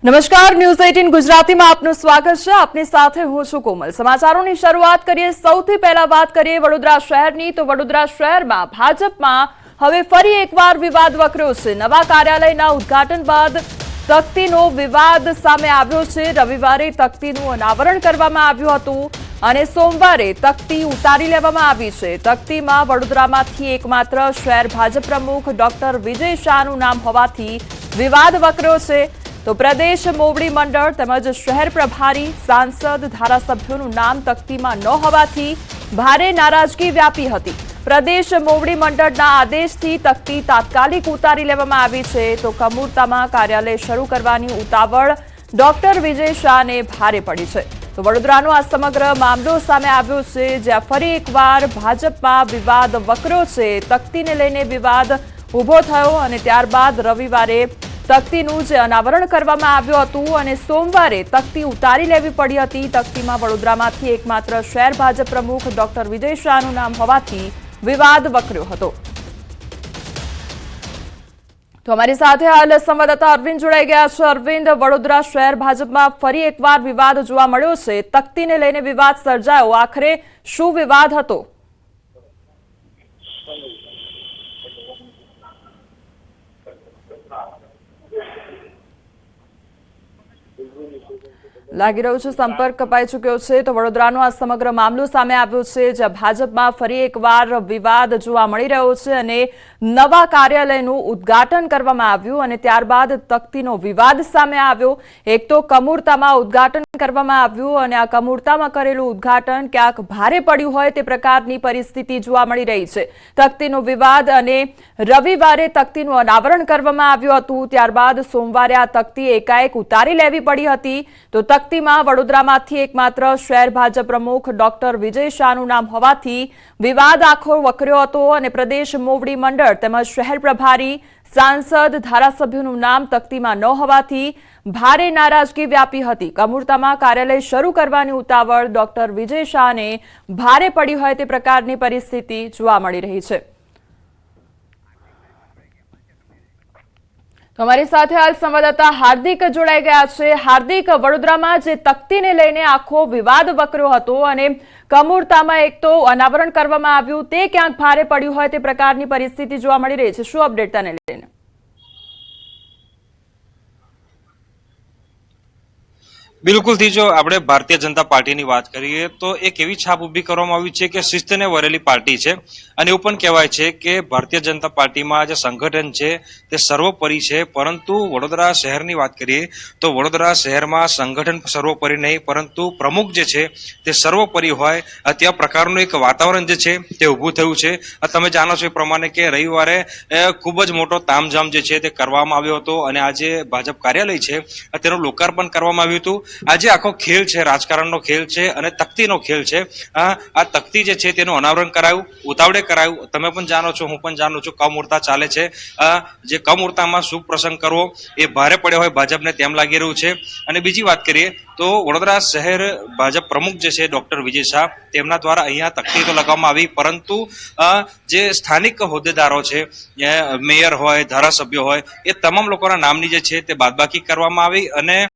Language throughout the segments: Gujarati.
નમસ્કાર, ન્યૂઝ 18 ગુજરાતીમાં આપનું સ્વાગત છે। આપની સાથે હું છું કોમલ। સમાચારોની શરૂઆત કરીએ। સૌથી પહેલા વાત કરીએ વડોદરા શહેરની, તો વડોદરા શહેરમાં ભાજપમાં હવે ફરી એકવાર વિવાદ વકર્યો છે। નવા કાર્યાલયના ઉદ્ઘાટન બાદ તકતીનો વિવાદ સામે આવ્યો છે। રવિવારે તકતીનું અનાવરણ કરવામાં આવ્યું હતું અને સોમવારે તકતી ઉતારી લેવામાં આવી છે। તકતીમાં વડોદરામાંથી એકમાત્ર શહેર ભાજપ પ્રમુખ ડોક્ટર વિજય શાહનું નામ હોવાથી વિવાદ વકર્યો છે। તો પ્રદેશ મોવડી મંડળ તેમજ શહેર પ્રભારી, સાંસદ, ધારાસભ્યોનું નામ તકતીમાં ન હોવાથી ભારે નારાજગી વ્યાપી હતી। પ્રદેશ મોવડી મંડળના આદેશથી તકતી તાત્કાલિક ઉતારી લેવામાં આવી છે। તો કમુરતામાં કાર્યાલય શરૂ કરવાની ઉતાવળ ડોક્ટર વિજય શાહને ભારે પડી છે। તો વડોદરાનો આ સમગ્ર મામલો સામે આવ્યો છે, જ્યાં ફરી એકવાર ભાજપમાં વિવાદ વકર્યો છે। તકતીને લઈને વિવાદ ઉભો થયો અને ત્યારબાદ રવિવારે તકતીનું જે અનાવરણ કરવામાં આવ્યું હતું અને સોમવારે તકતી ઉતારી લેવી પડી હતી। તકતીમાં વડોદરામાંથી એકમાત્ર શહેર ભાજપ પ્રમુખ ડોક્ટર વિજય શાહનું નામ હોવાથી વિવાદ વકર્યો હતો। તો અમારી સાથે હાલ સંવાદદાતા અરવિંદ જોડાઈ ગયા છે। અરવિંદ, વડોદરા શહેર ભાજપમાં ફરી એકવાર વિવાદ જોવા મળ્યો છે। તકતીને લઈને વિવાદ સર્જાયો, આખરે શું વિવાદ હતો? લાગી રહ્યું છે સંપર્ક કપાઈ ચૂક્યો છે। તો વડોદરાનો આ સમગ્ર મામલો સામે આવ્યો છે, જ્યાં ભાજપમાં ફરી એકવાર વિવાદ જોવા મળી રહ્યો છે અને નવા કાર્યાલયનું ઉદ્ઘાટન કરવામાં આવ્યું અને ત્યારબાદ તકતીનો વિવાદ સામે આવ્યો। એક તો કમુરતામાં ઉદ્ઘાટન કરવામાં આવ્યું અને આ કમુરતામાં કરેલું ઉદ્ઘાટન ક્યાંક ભારે પડ્યું હોય તે પ્રકારની પરિસ્થિતિ જોવા મળી રહી છે। તકતીનો વિવાદ અને રવિવારે તકતીનું અનાવરણ કરવામાં આવ્યું હતું, ત્યારબાદ સોમવારે આ તકતી એકાએક ઉતારી લેવી પડી હતી। તો તકતીમાં વડોદરામાંથી એકમાત્ર શહેર ભાજપ પ્રમુખ ડોક્ટર વિજય શાહનું નામ હોવાથી વિવાદ આખો વકર્યો હતો અને પ્રદેશ મોવડી મંડળ તેમજ શહેર પ્રભારી, સાંસદ, ધારાસભ્યોનું નામ તકતીમાં ન હોવાથી ભારે નારાજગી વ્યાપી હતી। કમુરતામાં કાર્યાલય શરૂ કરવાની ઉતાવળ ડોક્ટર વિજય શાહને ભારે પડી હોય તે પ્રકારની પરિસ્થિતિ જોવા મળી રહી છે। તો અમારી સાથે હાલ સંવાદદાતા હાર્દિક જોડાઈ ગયા છે। હાર્દિક, વડોદરામાં જે તકતીને લઈને આખો વિવાદ વકર્યો હતો અને કમુરતામાં એક તો અનાવરણ કરવામાં આવ્યું, તે ક્યાંક ભારે પડ્યું હોય તે પ્રકારની પરિસ્થિતિ જોવા મળી રહી છે, શું અપડેટ તેને લઈને? બિલકુલ થી જો આપણે ભારતીય જનતા પાર્ટીની વાત કરીએ તો એક એવી છાપ ઊભી કરવામાં આવી છે કે શિસ્તને વરેલી પાર્ટી છે અને એવું પણ કહેવાય છે કે ભારતીય જનતા પાર્ટીમાં જે સંગઠન છે તે સર્વોપરી છે। પરંતુ વડોદરા શહેરની વાત કરીએ તો વડોદરા શહેરમાં સંગઠન સર્વોપરી નહીં પરંતુ પ્રમુખ જે છે તે સર્વોપરી હોય ત્યાં પ્રકારનું એક વાતાવરણ જે છે તે ઊભું થયું છે। તમે જાણો છો એ પ્રમાણે કે રવિવારે ખૂબ જ મોટો તામઝામ જે છે તે કરવામાં આવ્યો હતો અને આજે ભાજપ કાર્યાલય છે તેનું લોકાર્પણ કરવામાં આવ્યું હતું। આજે આખો ખેલ છે, રાજકારણનો ખેલ છે અને તકતીનો ખેલ છે। આ તકતી જે છે તેનું અનાવરણ કરાયું, ઉતાવળે કરાયું। તમે પણ જાણો છો, હું પણ જાણું છું, કમુરતા ચાલે છે। જે કમુરતામાં શુભ પ્રસંગ કરવો એ ભારે પડ્યો હોય ભાજપને તેમ લાગી રહ્યું છે। અને બીજી વાત કરીએ તો વડોદરા શહેર ભાજપ પ્રમુખ જે છે ડોક્ટર વિજય શાહ, તેમના દ્વારા અહીંયા તકતી તો લગાવવામાં આવી, પરંતુ જે સ્થાનિક હોદ્દેદારો છે, મેયર હોય, ધારાસભ્યો હોય, એ તમામ લોકોના નામની જે છે તે બાદબાકી કરવામાં આવી અને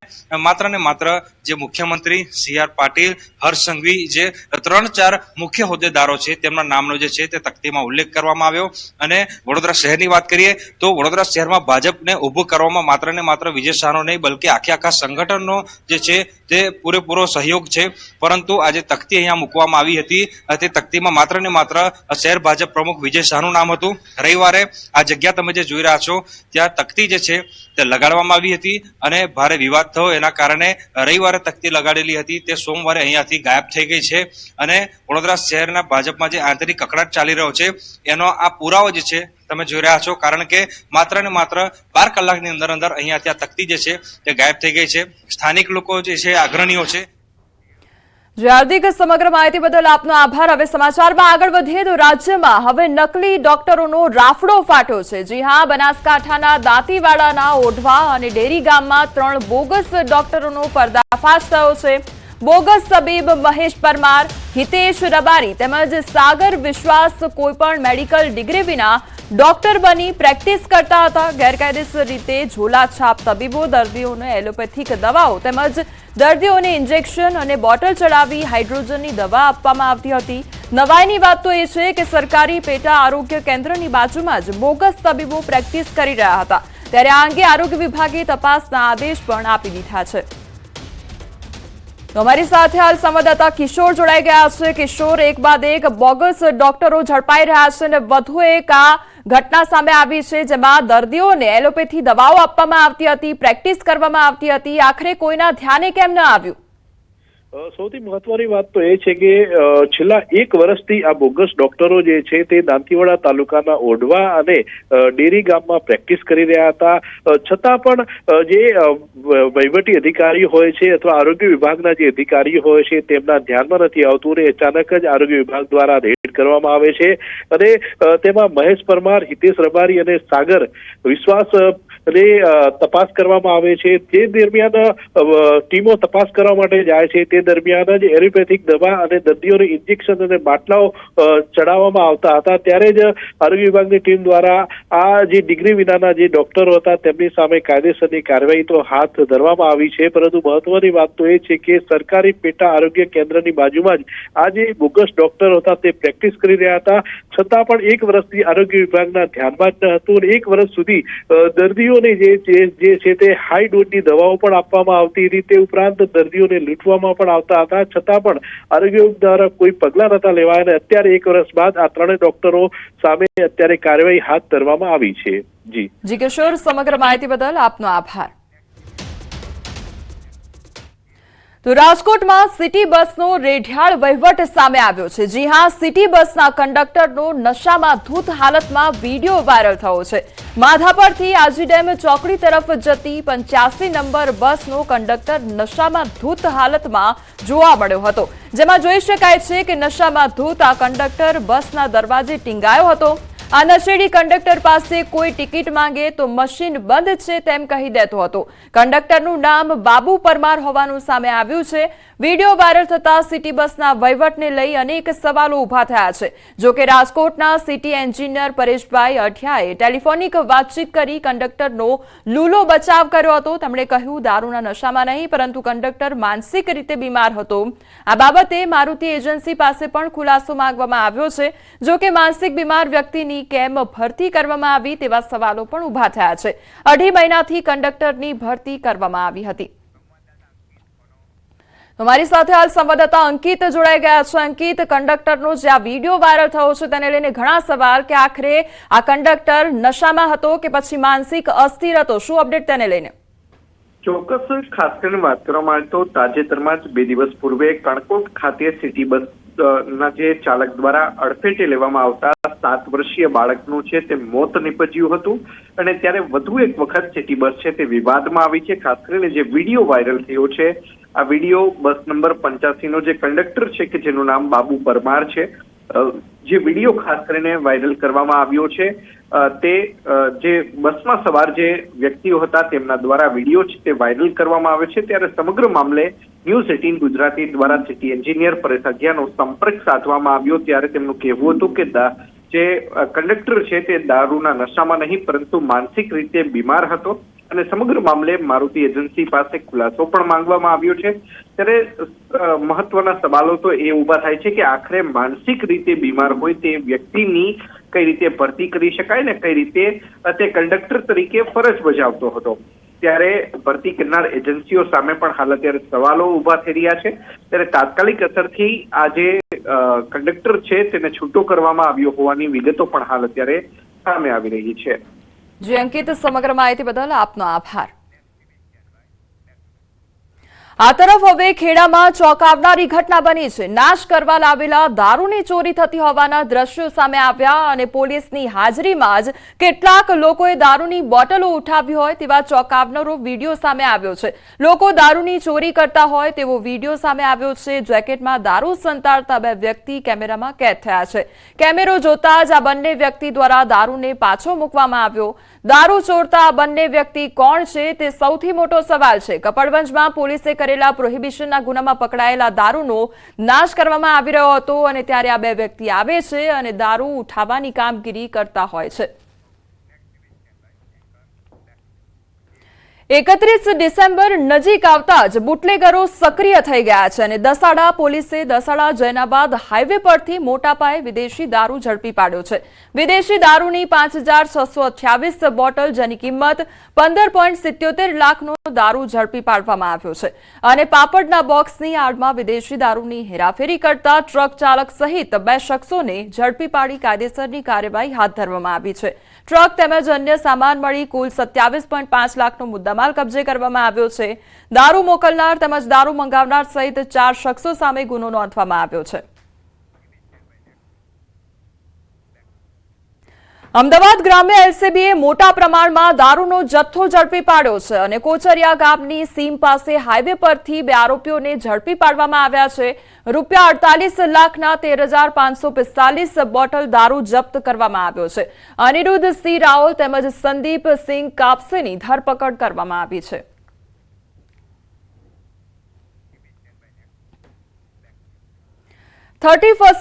માત્ર ને માત્ર જે મુખ્યમંત્રી સી આર પાટીલ, હર્ષ સંઘવી, જે 3-4 મુખ્ય હોદ્દેદારો છે તેમના નામનો જે છે તે તકતીમાં ઉલ્લેખ કરવામાં આવ્યો। અને વડોદરા શહેરની વાત કરીએ તો વડોદરા શહેરમાં ભાજપને ઉભું કરવામાં માત્ર ને માત્ર વિજય શાહનો નહીં બલ્કि આખા સંગઠનનો જે છે તે પૂરેપૂરો સહયોગ છે। પરંતુ આજે તકતી અહીંયા મૂકવામાં આવી હતી, તે તકતીમાં માત્ર ને માત્ર શહેર ભાજપ પ્રમુખ વિજય શાહનું નામ હતું। રવિવારે આ જગ્યા તમે જે જોઈ રહ્યા છો ત્યાં તકતી જે છે તે લગાડવામાં આવી હતી અને ભારે વિવાદ થયો, એના કારણે રવિવારે તકતી લગાડેલી હતી તે સોમવારે અહીંયાથી ગાયબ થઈ ગઈ છે। અને વડોદરા શહેરના ભાજપમાં જે આંતરિક કકળાટ ચાલી રહ્યો છે એનો આ પુરાવો જે છે તમે જોઈ રહ્યા છો, કારણ કે માત્ર ને માત્ર 12 કલાકની અંદર અહીંયાથી આ તકતી જે છે તે ગાયબ થઈ ગઈ છે। સ્થાનિક લોકો જે છે, અગ્રણીઓ છે। હાર્દિક, સમગ્ર માહિતી બદલ આપનો આભાર। હવે સમાચારમાં આગળ વધીએ તો રાજ્યમાં હવે નકલી ડોક્ટરોનો રાફડો ફાટ્યો છે। જી હા, બનાસકાંઠાના દાંતીવાડાના ઓઢવા અને ડેરી ગામમાં 3 બોગસ ડોક્ટરોનો પર્દાફાશ થયો છે। બોગસ તબીબ મહેશ પરમાર, હિતેશ રબારી તેમજ સાગર વિશ્વાસ કોઈપણ મેડિકલ ડિગ્રી વિના ડોક્ટર બની પ્રેક્ટિસ કરતા હતા. ગેરકાયદેસર રીતે ઝોલાછાપ તબીબો દર્દીઓને એલોપેથિક દવાઓ તેમજ દર્દીઓને ઇન્જેક્શન અને બોટલ ચડાવી હાઇડ્રોજનની દવા આપવામાં આવતી હતી. નવાઈની વાત તો એ છે કે સરકારી પેટા આરોગ્ય કેન્દ્રની બાજુમાં જ બોગસ તબીબો પ્રેક્ટિસ કરી રહ્યા હતા. ત્યારે આ અંગે આરોગ્ય વિભાગે તપાસના આદેશ પણ આપી દીધા છે. તો અમારી સાથે હાલ સંવાદદાતા કિશોર જોડાઈ ગયા છે. કિશોર, એક બાદ એક બોગસ ડોક્ટરો ઝડપાઈ રહ્યા છે અને વધુ એક આ ઘટના સામે આવી છે જેમાં દર્દીઓને એલોપેથી દવાઓ આપવામાં આવતી હતી, પ્રેક્ટિસ કરવામાં આવતી હતી. આખરે કોઈના ધ્યાને કેમ ન આવ્યું? સૌથી મહત્વની વાત તો એ છે કે છેલ્લા 1 વર્ષથી આ બોગસ ડોક્ટરો જે છે તે દાંતીવાડા તાલુકાના ઓઢવા અને ડેરી ગામમાં પ્રેક્ટિસ કરી રહ્યા હતા. છતાં પણ જે વહીવટી અધિકારી હોય છે અથવા આરોગ્ય વિભાગના જે અધિકારીઓ હોય છે તેમના ધ્યાનમાં નથી આવતું અને અચાનક જ આરોગ્ય વિભાગ દ્વારા રેડ કરવામાં આવે છે અને તેમાં મહેશ પરમાર, હિતેશ રબારી અને સાગર વિશ્વાસ અને તપાસ કરવામાં આવે છે. તે દરમિયાન ટીમો તપાસ કરવા માટે જાય છે. તે દરમિયાન જ એલોપેથિક દવા અને દર્દીઓને ઇન્જેક્શન અને બાટલાઓ ચડાવવામાં આવતા હતા. ત્યારે જ આરોગ્ય વિભાગની ટીમ દ્વારા આ જે ડિગ્રી વિનાના જે ડોક્ટરો હતા તેમની સામે કાયદેસરની કાર્યવાહી તો હાથ ધરવામાં આવી છે. પરંતુ મહત્વની વાત તો એ છે કે સરકારી પેટા આરોગ્ય કેન્દ્રની બાજુમાં જ આ જે બોગસ ડોક્ટરો હતા તે પ્રેક્ટિસ કરી રહ્યા હતા. છતાં પણ 1 વર્ષથી આરોગ્ય વિભાગના ધ્યાનમાં જ ન હતું અને 1 વર્ષ સુધી દર્દીઓને જે છે તે હાઈ ડોઝની દવાઓ પણ આપવામાં આવતી હતી. તે ઉપરાંત દર્દીઓને લૂંટવામાં પણ આવતા હતા. છતાં પણ આરોગ્ય વિભાગ દ્વારા કોઈ પગલાં નતા લેવાયા અને અત્યારે 1 વર્ષ બાદ આ 3 ડોક્ટરો સામે અત્યારે કાર્યવાહી હાથ ધરવામાં આવી છે. જી કિશોર, સમગ્ર માહિતી બદલ આપનો આભાર. તો રાજકોટમાં સિટી બસનો રેઢિયાળ વહીવટ સામે આવ્યો છે. જી હા, સિટી બસના કંડક્ટરનો નશામાં ધૂત હાલતમાં વિડીયો વાયરલ થયો છે. માધાપરથી આજી ડેમ ચોકડી તરફ જતી 85 નંબર બસનો કંડક્ટર નશામાં ધૂત હાલતમાં જોવા મળ્યો હતો. જેમાં જોઈ શકાય છે કે નશામાં ધૂત આ કંડક્ટર બસના દરવાજે ટીંગાયો હતો. આ નશેડી કંડક્ટર પાસે કોઈ ટિકિટ માંગે તો મશીન બંધ છે તેમ કહી દેતો હતો. કંડક્ટરનું નામ બાબુ પરમાર હોવાનું સામે આવ્યું છે. વિડીયો વાયરલ થતા સિટી બસના વહીવટને લઈ અનેક સવાલો ઉભા થયા છે. જોકે રાજકોટના સિટી એન્જિનિયર પરેશભાઈ અઠિયાએ ટેલિફોનિક વાતચીત કરી કંડક્ટરનો લૂલો બચાવ કર્યો હતો. તેમણે કહ્યું દારૂના નશામાં નહીં પરંતુ કંડક્ટર માનસિક રીતે બીમાર હતો. આ બાબતે મારુતિ એજન્સી પાસે પણ ખુલાસો માંગવામાં આવ્યો છે. જોકે માનસિક બીમાર વ્યક્તિની કેમ ભરતી કરવામાં આવી તેવા સવાલો પણ ઉભા થયા છે. 2.5 મહિનાથી કંડક્ટરની ભરતી કરવામાં આવી હતી. અમારી સાથે હાલ સંવાદદાતા અંકિત જોડાઈ ગયા છે. અંકિત, કંડક્ટરનો જે આ વિડીયો વાયરલ થયો છે તેને લઈને ઘણા સવાલ કે આખરે આ કંડક્ટર નશામાં હતો કે પછી માનસિક અસ્થિર હતો, શું અપડેટ તેને લઈને? ચોક્કસ ખાસ કરીને વાત કરવામાં આવે તો તાજેતરમાં જ 2 દિવસ પૂર્વે કણકોટ ખાતે સિટી બસ ના જે ચાલક દ્વારા અડફેટે લેવામાં આવતા 7 વર્ષીય બાળકનું છે તે મોત નીપજ્યું હતું અને ત્યારે વધુ એક વખત સિટી બસ છે તે વિવાદમાં આવી છે. ખાસ કરીને જે વિડીયો વાયરલ થયો છે આ વિડીયો બસ નંબર 85 નો જે કંડક્ટર છે કે જેનું નામ બાબુ પરમાર છે, જે વિડીયો ખાસ કરીને વાયરલ કરવામાં આવ્યો છે તે જે બસમાં સવાર જે વ્યક્તિઓ હતા તેમના દ્વારા વિડીયો છે તે વાયરલ કરવામાં આવે છે. ત્યારે સમગ્ર મામલે ન્યૂઝ 18 ગુજરાતી દ્વારા સિટી એન્જિનિયર પરેશ અઠિયાનો સંપર્ક સાધવામાં આવ્યો. ત્યારે તેમનું કહેવું હતું કે જે કંડક્ટર છે તે દારૂના નશામાં નહીં પરંતુ માનસિક રીતે બીમાર હતો અને સમગ્ર મામલે મારુતિ એજન્સી પાસે ખુલાસો પણ માંગવામાં આવ્યો છે. ત્યારે મહત્વના સવાલો તો એ ઉભા થાય છે કે આખરે માનસિક રીતે બીમાર હોય તે વ્યક્તિની કઈ રીતે ભરતી કરી શકાય ને કઈ રીતે તે કંડક્ટર તરીકે ફરજ બજાવતો હતો. ત્યારે ભરતી કરનાર એજન્સીઓ સામે પણ હાલ અત્યારે સવાલો ઉભા થઈ રહ્યા છે. ત્યારે તાત્કાલિક અસરથી આ જે કંડક્ટર છે તેને છૂટો કરવામાં આવ્યો હોવાની વિગતો પણ હાલ અત્યારે સામે આવી રહી છે. જી અંકિત, સમગ્ર માહિતી બદલ આપનો આભાર. આ તરફ હવે ખેડામાં ચોંકાવનારી ઘટના બની છે. નાશ કરવા લાવેલા દારૂની ચોરી થતી હોવાના દ્રશ્યો સામે આવ્યા અને પોલીસની હાજરીમાં જ કેટલાક લોકોએ દારૂની બોટલો ઉઠાવી હોય તેવા ચોંકાવનારો વિડીયો સામે આવ્યો છે. લોકો દારૂની ચોરી કરતા હોય તેવો વિડીયો સામે આવ્યો છે. જેકેટમાં દારૂ સંતાડતા 2 વ્યક્તિ કેમેરામાં કેદ થયા છે. કેમેરો જોતા જ આ બંને વ્યક્તિ દ્વારા દારૂને પાછો મૂકવામાં આવ્યો. દારૂ ચોરતા આ બંને વ્યક્તિ કોણ છે તે સૌથી મોટો સવાલ છે. કપડવંજમાં પોલીસે કરેલા પ્રોહિબિશનના ગુનામાં પકડાયેલા દારૂનો નાશ કરવામાં આવી રહ્યો હતો અને ત્યારે આ બે વ્યક્તિ આવે છે અને દારૂ ઉઠાવવાની કામગીરી કરતા હોય છે. 31 ડિસેમ્બર નજીક આવતા જ બુટલેગરો સક્રિય થઈ ગયા છે અને દસાડા પોલીસે દસાડા જૈનાબાદ હાઈવે પરથી મોટા પાયે વિદેશી દારૂ ઝડપી પાડ્યો છે. વિદેશી દારૂની 5628 બોટલ જેની કિંમત 15.77 લાખનો દારૂ ઝડપી પાડવામાં આવ્યો છે અને પાપડના બોક્સની આડમાં વિદેશી દારૂની હેરાફેરી કરતા ટ્રક ચાલક સહિત 2 શખ્સોને ઝડપી પાડી કાયદેસરની કાર્યવાહી હાથ ધરવામાં આવી છે. ટ્રક તેમજ અન્ય સામાન મળી કુલ 27.5 લાખનો મુદ્દામાલ કબજે કરવામાં આવ્યો છે. દારૂ મોકલનાર તેમજ દારૂ મંગાવનાર સહિત 4 શખ્સો સામે ગુનો નોંધવામાં આવ્યો છે. અમદાવાદ ગ્રામ્ય એલસીબીએ મોટા પ્રમાણમાં દારૂનો જથ્થો ઝડપી પાડ્યો છે અને કોચરિયા ગામની સીમ પાસે હાઈવે પરથી 2 આરોપીઓને ઝડપી પાડવામાં આવ્યા છે. ₹48 લાખના 13,545 બોટલ દારૂ જપ્ત કરવામાં આવ્યો છે. અનિરુદ્ધ સિંહ રાઓલ તેમજ સંદીપ સિંહ કાપસેની ધરપકડ કરવામાં આવી છે.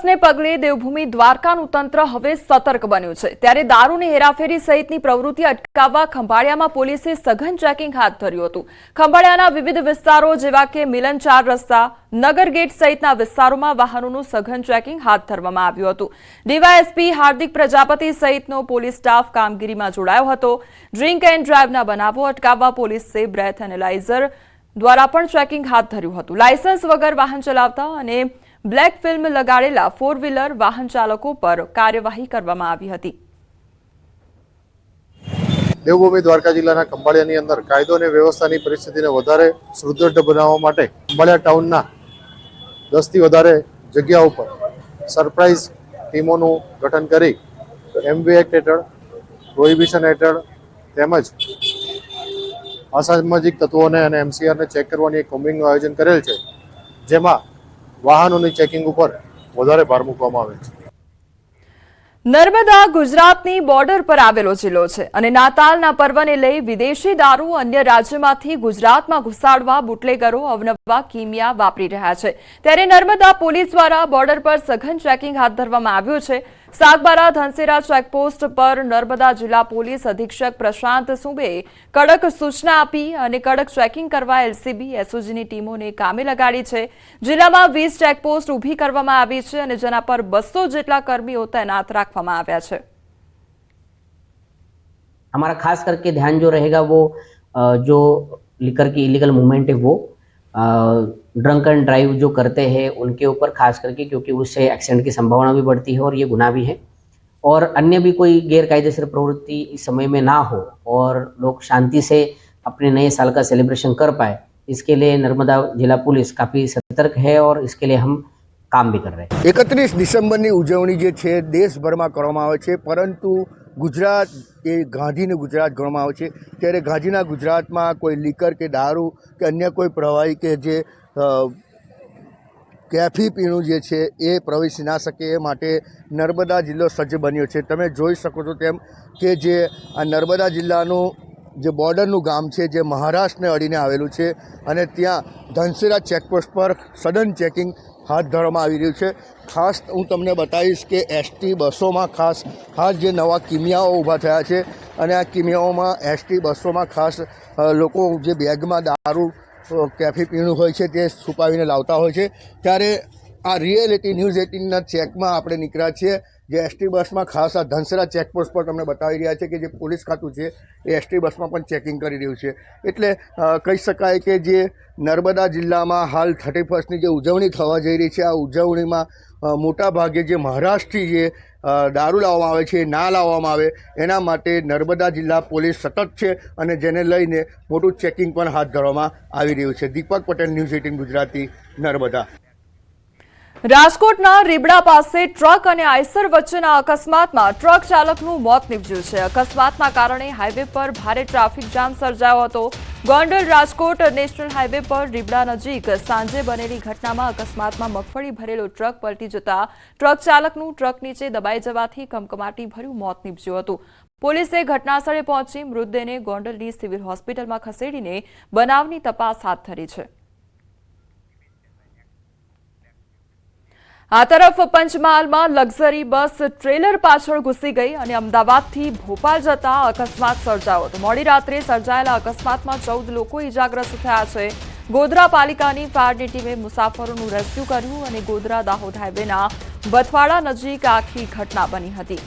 ને પગલે દેવભૂમિ દ્વારકાનું તંત્ર હવે સતર્ક બન્યું છે. ત્યારે દારૂની હેરાફેરી સહિતની પ્રવૃત્તિ અટકાવવા ખંભાળિયામાં પોલીસે સઘન ચેકિંગ હાથ ધર્યું હતું. ખંભાળિયાના વિવિધ વિસ્તારો જેવા કે મિલન 4 રસ્તા, નગર ગેટ સહિતના વિસ્તારોમાં વાહનોનું સઘન ચેકિંગ હાથ ધરવામાં આવ્યું હતું. ડીવાયએસપી હાર્દિક પ્રજાપતિ સહિતનો પોલીસ સ્ટાફ કામગીરીમાં જોડાયો હતો. ડ્રિંક એન્ડ ડ્રાઈવના બનાવો અટકાવવા પોલીસે બ્રેથ એનાલાઇઝર દ્વારા પણ ચેકિંગ હાથ ધર્યું હતું. લાયસન્સ વગર વાહન ચલાવતા અને બ્લેક ફિલ્મ લગાડેલા 4 વ્હીલર વાહન ચાલકો પર કાર્યવાહી કરવામાં આવી હતી. દેવભૂમિ દ્વારકા જિલ્લાના ખંભાળિયાની અંદર કાયદો અને વ્યવસ્થાની પરિસ્થિતિને વધારે સુદૃઢ બનાવવા માટે ખંભાળિયા ટાઉનના 10 થી વધારે જગ્યાઓ પર સરપ્રાઇઝ ટીમોનું ગઠન કરી એમવી એક્ટ હેઠળ, પ્રોહિબિશન હેઠળ તેમજ અસામાજિક તત્વોને અને એમસીઆરને ચેક કરવાની એક કોમ્બિંગનું આયોજન કરેલ છે, જેમાં વાહનોની ચેકિંગ ઉપર વધારે ભાર મૂકવામાં આવે છે. નર્મદા ગુજરાતની બોર્ડર પર આવેલો જિલ્લો છે અને નાતાલના પર્વને લઈ વિદેશી દારૂ અન્ય રાજ્યમાંથી ગુજરાતમાં ઘુસાડવા બુટલેગરો અવનવા કિમિયા વાપરી રહ્યા છે. ત્યારે નર્મદા પોલીસ દ્વારા બોર્ડર પર સઘન ચેકિંગ હાથ ધરવામાં આવ્યું છે. સાગબારા ધનસેરા ચેકપોસ્ટ પર નર્મદા જિલ્લા પોલીસ અધિક્ષક પ્રશાંત સુબેએ કડક સૂચના આપી અને કડક ચેકિંગ કરવા એલસીબી એસઓજીની ટીમોને કામે લગાડી છે. જિલ્લામાં 20 ચેકપોસ્ટ ઊભી કરવામાં આવી છે અને જેના પર 200 જેટલા કર્મીઓ તૈનાત રાખવામાં આવ્યા છે. हमारा खास करके ध्यान जो रहेगा वो जो लिकर की इलीगल मूवमेंट है वो ड्रंक एंड ड्राइव जो करते हैं उनके ऊपर खास करके, क्योंकि उससे एक्सीडेंट की संभावना भी बढ़ती है और ये गुनाह भी है. और अन्य भी कोई गैरकायदेसर प्रवृत्ति इस समय में ना हो और लोग शांति से अपने नए साल का सेलिब्रेशन कर पाए, इसके लिए नर्मदा जिला पुलिस काफ़ी सतर्क है और इसके लिए हम કામ બી કરી રહ્યા છે. 31 ડિસેમ્બરની ઉજવણી જે છે દેશભરમાં કરવામાં આવે છે, પરંતુ ગુજરાત એ ગાંધીનું ગુજરાત ગણવામાં આવે છે. ત્યારે ગાંધીના ગુજરાતમાં કોઈ લીકર કે દારૂ કે અન્ય કોઈ પ્રવાહી કે જે કેફી પીણું જે છે એ પ્રવેશી ના શકે એ માટે નર્મદા જિલ્લો સજ્જ બન્યો છે. તમે જોઈ શકો છો તેમ કે જે આ નર્મદા જિલ્લાનું જે બોર્ડરનું ગામ છે જે મહારાષ્ટ્રને અડીને આવેલું છે અને ત્યાં ધનસેરા ચેકપોસ્ટ પર સઘન ચેકિંગ હાથ ધરવામાં આવી રહ્યું છે. ખાસ હું તમને બતાવીશ કે એસટી બસોમાં ખાસ જે નવા કિમિયાઓ ઊભા થયા છે અને આ કિમિયાઓમાં એસટી બસોમાં ખાસ લોકો જે બેગમાં દારૂ કેફી પીણું હોય છે તે છુપાવીને લાવતા હોય છે. ત્યારે આ રિયાલિટી ન્યૂઝ 18ના ચેકમાં આપણે નીકળ્યા છીએ, જે એસટી બસમાં ખાસ આ ધનસેરા ચેકપોસ્ટ પર તમને બતાવી રહ્યા છે કે જે પોલીસ ખાતું છે એ એસટી બસમાં પણ ચેકિંગ કરી રહ્યું છે. એટલે કહી શકાય કે જે નર્મદા જિલ્લામાં હાલ 31ની જે ઉજવણી થવા જઈ રહી છે, આ ઉજવણીમાં મોટા ભાગે જે મહારાષ્ટ્રથી જે દારૂ લાવવામાં આવે છે ના લાવવામાં આવે એના માટે નર્મદા જિલ્લા પોલીસ સતત છે અને જેને લઈને મોટું ચેકિંગ પણ હાથ ધરવામાં આવી રહ્યું છે. દીપક પટેલ, ન્યૂઝ 18 ગુજરાતી, નર્મદા. રાજકોટના રીબડા પાસે ટ્રક અને આઈસર વચ્ચેના અકસ્માતમાં ટ્રક ચાલકનું મોત નીપજ્યું છે. અકસ્માતના કારણે હાઈવે પર ભારે ટ્રાફિક જામ સર્જાયો હતો. ગોંડલ રાજકોટ નેશનલ હાઈવે પર રીબડા નજીક સાંજે બનેલી ઘટનામાં અકસ્માતમાં મગફળી ભરેલો ટ્રક પલટી જતા ટ્રક ચાલકનું ટ્રક નીચે દબાઈ જવાથી કમકમાટી ભર્યું મોત નીપજ્યું હતું. પોલીસે ઘટનાસ્થળે પહોંચી મૃતદેહને ગોંડલની સિવિલ હોસ્પિટલમાં ખસેડીને બનાવની તપાસ હાથ ધરી છે. આ તરફ પંચમહાલમાં લક્ઝરી બસ ટ્રેલર પાછળ ઘૂસી ગઈ અને અમદાવાદથી ભોપાલ જતા અકસ્માત સર્જાયો હતો. મોડી રાત્રે સર્જાયેલા અકસ્માતમાં 14 લોકો ઇજાગ્રસ્ત થયા છે. ગોધરા પાલિકાની ફાયરની ટીમે મુસાફરોનું રેસ્ક્યુ કર્યું અને ગોધરા દાહોદ હાઈવેના બથવાડા નજીક આખી ઘટના બની હતી.